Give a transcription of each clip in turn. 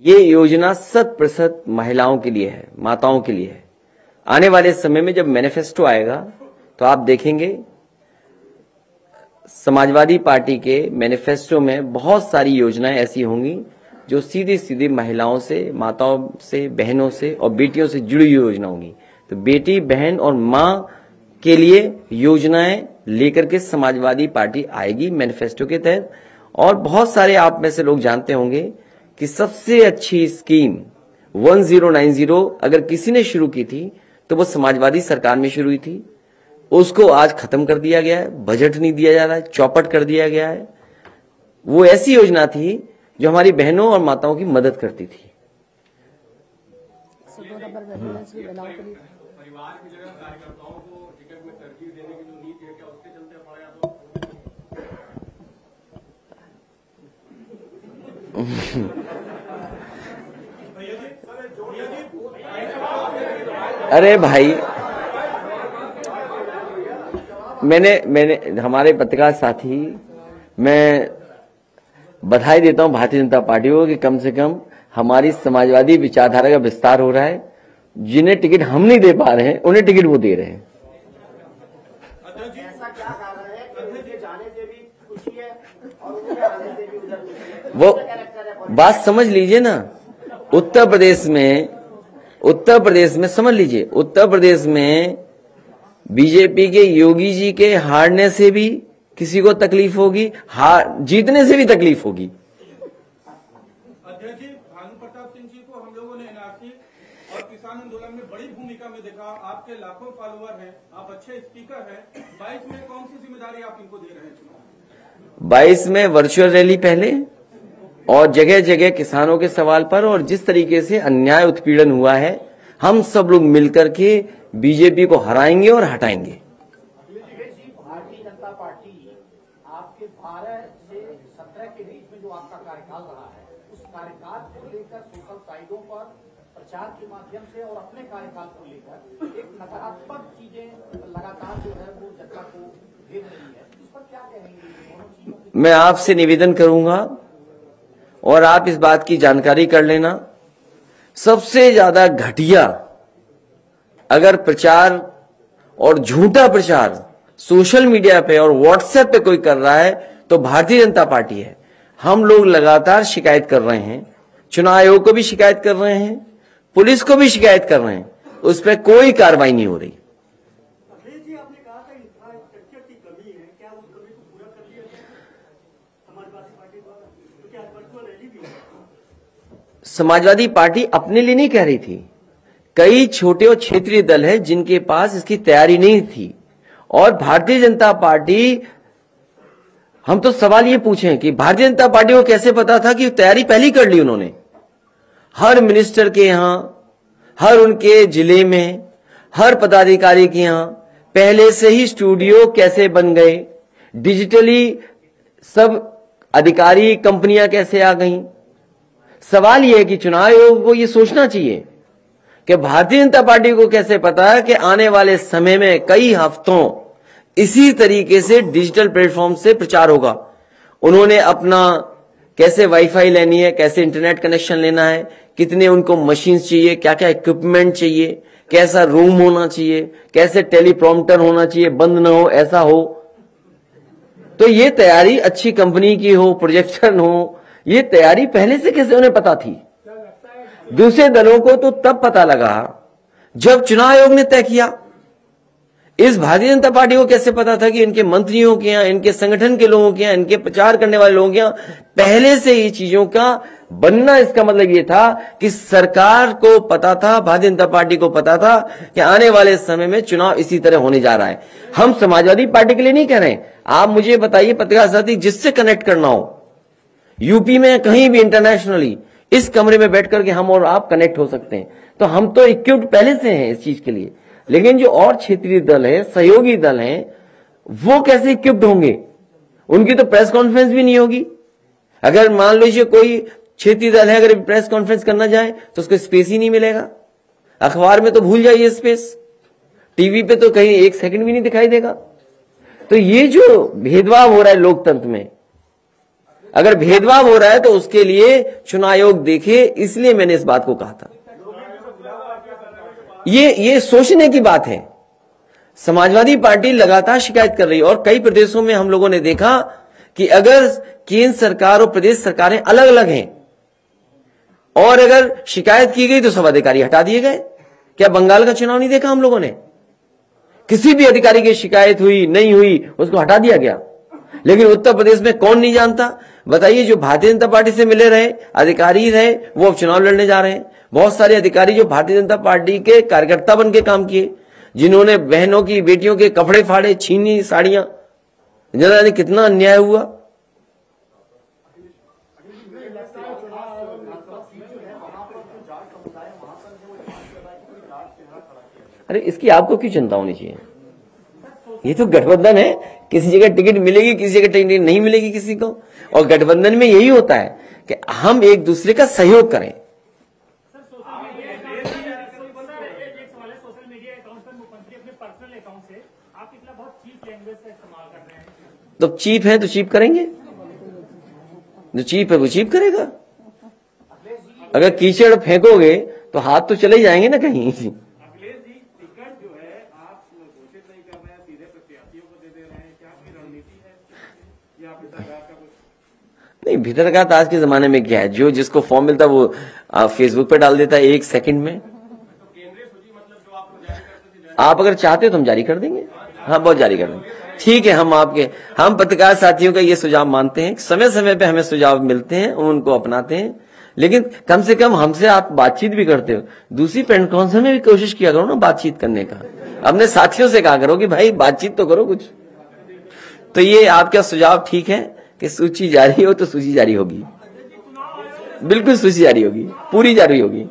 ये योजना 100% महिलाओं के लिए है, माताओं के लिए है। आने वाले समय में जब मैनिफेस्टो आएगा तो आप देखेंगे समाजवादी पार्टी के मैनिफेस्टो में बहुत सारी योजनाएं ऐसी होंगी जो सीधी सीधी महिलाओं से, माताओं से, बहनों से और बेटियों से जुड़ी हुई योजना होंगी। तो बेटी, बहन और मां के लिए योजनाएं लेकर के समाजवादी पार्टी आएगी मैनिफेस्टो के तहत। और बहुत सारे आप में से लोग जानते होंगे कि सबसे अच्छी स्कीम 1090 अगर किसी ने शुरू की थी तो वो समाजवादी सरकार में शुरू हुई थी। उसको आज खत्म कर दिया गया है, बजट नहीं दिया जा रहा है, चौपट कर दिया गया है। वो ऐसी योजना थी जो हमारी बहनों और माताओं की मदद करती थी। परिवार की जगह कार्यकर्ताओं को टिकट में तरजीह देने की जो नीति है, क्या उसके चलते पड़ा तो अरे भाई, मैंने हमारे पत्रकार साथी, मैं बधाई देता हूं भारतीय जनता पार्टी को कि कम से कम हमारी समाजवादी विचारधारा का विस्तार हो रहा है। जिन्हें टिकट हम नहीं दे पा रहे हैं उन्हें टिकट वो दे रहे हैं। वो बात समझ लीजिए ना, उत्तर प्रदेश में समझ लीजिए, उत्तर प्रदेश में बीजेपी के योगी जी के हारने से भी किसी को तकलीफ होगी, जीतने से भी तकलीफ होगी। अध्यक्ष जी, भानु प्रताप सिंह जी को हम लोगों ने एनआरसी और किसान आंदोलन में बड़ी भूमिका में देखा। आपके लाखों फॉलोअर हैं, आप अच्छे स्पीकर हैं। 22 में कौन सी जिम्मेदारी आप इनको दे रहे हैं? 22 में वर्चुअल रैली पहले और जगह जगह किसानों के सवाल पर, और जिस तरीके से अन्याय उत्पीड़न हुआ है, हम सब लोग मिलकर के बीजेपी को हराएंगे और हटाएंगे। भारतीय जनता पार्टी आपके 12 से 17 के बीच में जो आपका कार्यकाल रहा है, उस कार्यकाल को लेकर सोशल साइटों पर प्रचार के माध्यम से और अपने कार्यकाल को लेकर एक नकारात्मक चीजें लगातार जो है वो जनता को घेर रही है। इस पर क्या कहेंगे? मैं आपसे निवेदन करूंगा और आप इस बात की जानकारी कर लेना, सबसे ज्यादा घटिया अगर प्रचार और झूठा प्रचार सोशल मीडिया पे और व्हाट्सएप पे कोई कर रहा है तो भारतीय जनता पार्टी है। हम लोग लगातार शिकायत कर रहे हैं, चुनाव आयोग को भी शिकायत कर रहे हैं, पुलिस को भी शिकायत कर रहे हैं, उस पर कोई कार्रवाई नहीं हो रही। जी, आपने कहा था इंफ्रास्ट्रक्चर की कमी है, क्या उस कमी को पूरा कर लिया समाजवादी पार्टी द्वारा? तो क्या वर्चुअल रैली भी है? समाजवादी पार्टी अपने लिए नहीं कह रही थी, कई छोटे और क्षेत्रीय दल हैं जिनके पास इसकी तैयारी नहीं थी। और भारतीय जनता पार्टी, हम तो सवाल ये पूछें कि भारतीय जनता पार्टी को कैसे पता था कि तैयारी पहले ही कर ली उन्होंने। हर मिनिस्टर के यहां, हर उनके जिले में, हर पदाधिकारी के यहां पहले से ही स्टूडियो कैसे बन गए, डिजिटली सब अधिकारी कंपनियां कैसे आ गईं। सवाल यह है कि चुनाव आयोग को यह सोचना चाहिए कि भारतीय जनता पार्टी को कैसे पता है कि आने वाले समय में कई हफ्तों इसी तरीके से डिजिटल प्लेटफॉर्म से प्रचार होगा। उन्होंने अपना कैसे वाईफाई लेनी है, कैसे इंटरनेट कनेक्शन लेना है, कितने उनको मशीन्स चाहिए, क्या क्या इक्विपमेंट चाहिए, कैसा रूम होना चाहिए, कैसे टेलीप्रॉम्प्टर होना चाहिए, बंद ना हो, ऐसा हो। तो ये तैयारी अच्छी कंपनी की हो, प्रोजेक्शन हो, ये तैयारी पहले से कैसे उन्हें पता थी? दूसरे दलों को तो तब पता लगा जब चुनाव आयोग ने तय किया। इस भारतीय जनता पार्टी को कैसे पता था कि इनके मंत्रियों के यहां, इनके संगठन के लोगों के यहां, इनके प्रचार करने वाले लोगों के यहां पहले से ही चीजों का बनना? इसका मतलब यह था कि सरकार को पता था, भारतीय जनता पार्टी को पता था कि आने वाले समय में चुनाव इसी तरह होने जा रहा है। हम समाजवादी पार्टी के लिए नहीं कह रहे हैं। आप मुझे बताइए पत्रकार साथी, जिससे कनेक्ट करना हो यूपी में कहीं भी इंटरनेशनली, इस कमरे में बैठ करके हम और आप कनेक्ट हो सकते हैं। तो हम तो इक्विप्ड पहले से हैं इस चीज के लिए। लेकिन जो और क्षेत्रीय दल है, सहयोगी दल हैं, वो कैसे इक्विप्ड होंगे? उनकी तो प्रेस कॉन्फ्रेंस भी नहीं होगी। अगर मान लीजिए कोई क्षेत्रीय दल है, अगर प्रेस कॉन्फ्रेंस करना जाए तो उसको स्पेस ही नहीं मिलेगा। अखबार में तो भूल जाइए स्पेस, टीवी पे तो कहीं एक सेकंड भी नहीं दिखाई देगा। तो ये जो भेदभाव हो रहा है लोकतंत्र में, अगर भेदभाव हो रहा है तो उसके लिए चुनाव आयोग देखे, इसलिए मैंने इस बात को कहा था। ये सोचने की बात है। समाजवादी पार्टी लगातार शिकायत कर रही है और कई प्रदेशों में हम लोगों ने देखा कि अगर केंद्र सरकार और प्रदेश सरकारें अलग अलग हैं और अगर शिकायत की गई तो सब अधिकारी हटा दिए गए। क्या बंगाल का चुनाव नहीं देखा हम लोगों ने? किसी भी अधिकारी की शिकायत हुई नहीं हुई उसको हटा दिया गया। लेकिन उत्तर प्रदेश में कौन नहीं जानता? बताइए, जो भारतीय जनता पार्टी से मिले रहे अधिकारी रहे वो अब चुनाव लड़ने जा रहे हैं। बहुत सारे अधिकारी जो भारतीय जनता पार्टी के कार्यकर्ता बन के काम किए, जिन्होंने बहनों की बेटियों के कपड़े फाड़े, छीनी साड़ियां, जाने कितना अन्याय हुआ। अरे इसकी आपको क्यों चिंता होनी चाहिए? ये तो गठबंधन है, किसी जगह टिकट मिलेगी, किसी जगह टिकट नहीं मिलेगी किसी को। और गठबंधन में यही होता है कि हम एक दूसरे का सहयोग करें। तो चीप है तो चीप करेंगे, जो चीप है वो चीप करेगा। अगर कीचड़ फेंकोगे तो हाथ तो चले जाएंगे ना कहीं। नहीं, भीतर का तो आज के जमाने में क्या है, जो जिसको फॉर्म मिलता है वो फेसबुक पे डाल देता है 1 सेकंड में। आप अगर चाहते हो तो हम जारी कर देंगे। हाँ, बहुत जारी कर देंगे। ठीक है, हम पत्रकार साथियों का ये सुझाव मानते हैं। समय समय पे हमें सुझाव मिलते हैं, उनको अपनाते हैं, लेकिन कम से कम हमसे आप बातचीत भी करते हो। दूसरी प्रेस काउंसिल में भी कोशिश किया करो ना बातचीत करने का। अपने साथियों से कहा करो कि भाई बातचीत तो करो कुछ। तो ये आपका सुझाव ठीक है कि सूची जारी हो तो सूची जारी होगी, बिल्कुल सूची जारी होगी, पूरी जारी होगी।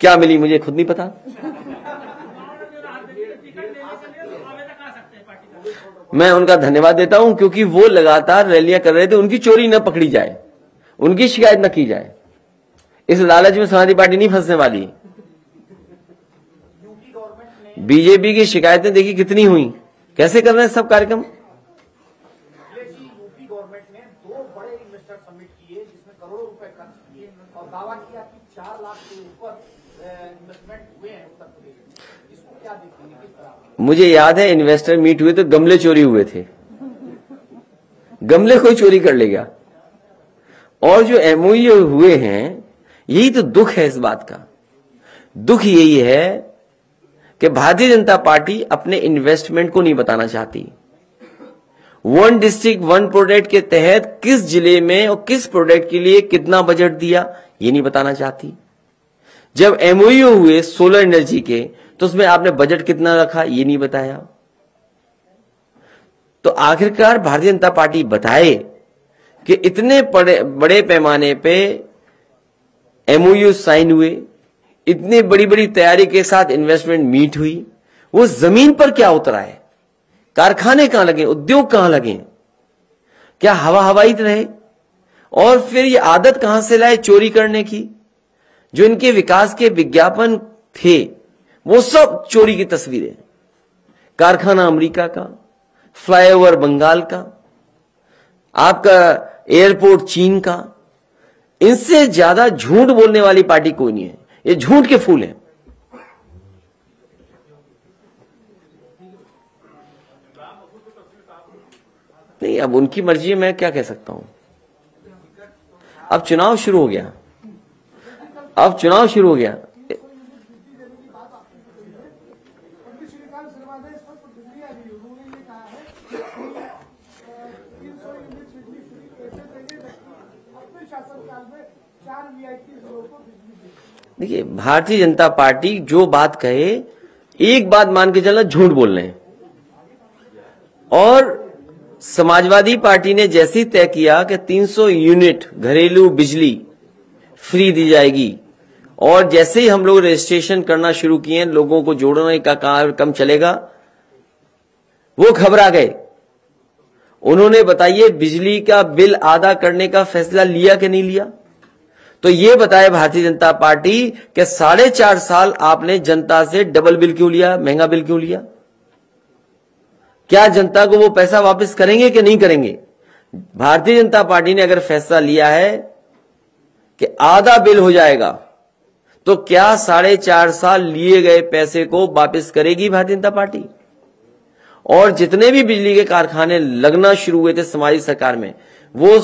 क्या मिली मुझे खुद नहीं पता। मैं उनका धन्यवाद देता हूं क्योंकि वो लगातार रैलियां कर रहे थे, उनकी चोरी न पकड़ी जाए, उनकी शिकायत न की जाए। इस लालच में समाजवादी पार्टी नहीं फंसने वाली। बीजेपी की शिकायतें देखी कितनी हुई, कैसे कर रहे हैं सब कार्यक्रम। यूपी गवर्नमेंट ने 2 बड़े इन्वेस्टर समिट किए जिसमें करोड़ों रुपए खर्च किए और दावा किया कि 4 लाख के ऊपर इन्वेस्टमेंट हुए हैं उत्तर प्रदेश में। इसको क्या देखेंगे, किस तरह? मुझे याद है इन्वेस्टर मीट हुए तो गमले चोरी हुए थे। गमले कोई चोरी कर ले गया। और जो एमओयू हुए हैं, यही तो दुख है। इस बात का दुख यही है कि भारतीय जनता पार्टी अपने इन्वेस्टमेंट को नहीं बताना चाहती। 1 डिस्ट्रिक्ट 1 प्रोडक्ट के तहत किस जिले में और किस प्रोडक्ट के लिए कितना बजट दिया, ये नहीं बताना चाहती। जब एमओयू हुए सोलर एनर्जी के तो उसमें आपने बजट कितना रखा, ये नहीं बताया। तो आखिरकार भारतीय जनता पार्टी बताए कि इतने बड़े पैमाने पे एमओयू साइन हुए, इतनी बड़ी बड़ी तैयारी के साथ इन्वेस्टमेंट मीट हुई, वो जमीन पर क्या उतरा है, कारखाने कहां लगे, उद्योग कहां लगे, क्या हवा हवाई रहे। और फिर ये आदत कहां से लाए चोरी करने की। जो इनके विकास के विज्ञापन थे वो सब चोरी की तस्वीरें। कारखाना अमेरिका का, फ्लाईओवर बंगाल का, आपका एयरपोर्ट चीन का। इनसे ज्यादा झूठ बोलने वाली पार्टी कोई नहीं है। ये झूठ के फूल हैं। नहीं, अब उनकी मर्जी है, मैं क्या कह सकता हूं। अब चुनाव शुरू हो गया, अब चुनाव शुरू हो गया। देखिए, भारतीय जनता पार्टी जो बात कहे, एक बात मान के चलना, झूठ बोल रहे हैं। और समाजवादी पार्टी ने जैसे ही तय किया कि 300 यूनिट घरेलू बिजली फ्री दी जाएगी, और जैसे ही हम लोग रजिस्ट्रेशन करना शुरू किए, लोगों को जोड़ने का कार्यक्रम चलेगा, वो घबरा गए। उन्होंने बताइए बिजली का बिल आधा करने का फैसला लिया कि नहीं लिया। तो ये बताए भारतीय जनता पार्टी कि 4.5 साल आपने जनता से डबल बिल क्यों लिया, महंगा बिल क्यों लिया। क्या जनता को वो पैसा वापस करेंगे कि नहीं करेंगे? भारतीय जनता पार्टी ने अगर फैसला लिया है कि आधा बिल हो जाएगा, तो क्या 4.5 साल लिए गए पैसे को वापस करेगी भारतीय जनता पार्टी? और जितने भी बिजली के कारखाने लगना शुरू हुए थे समाजी सरकार में, वो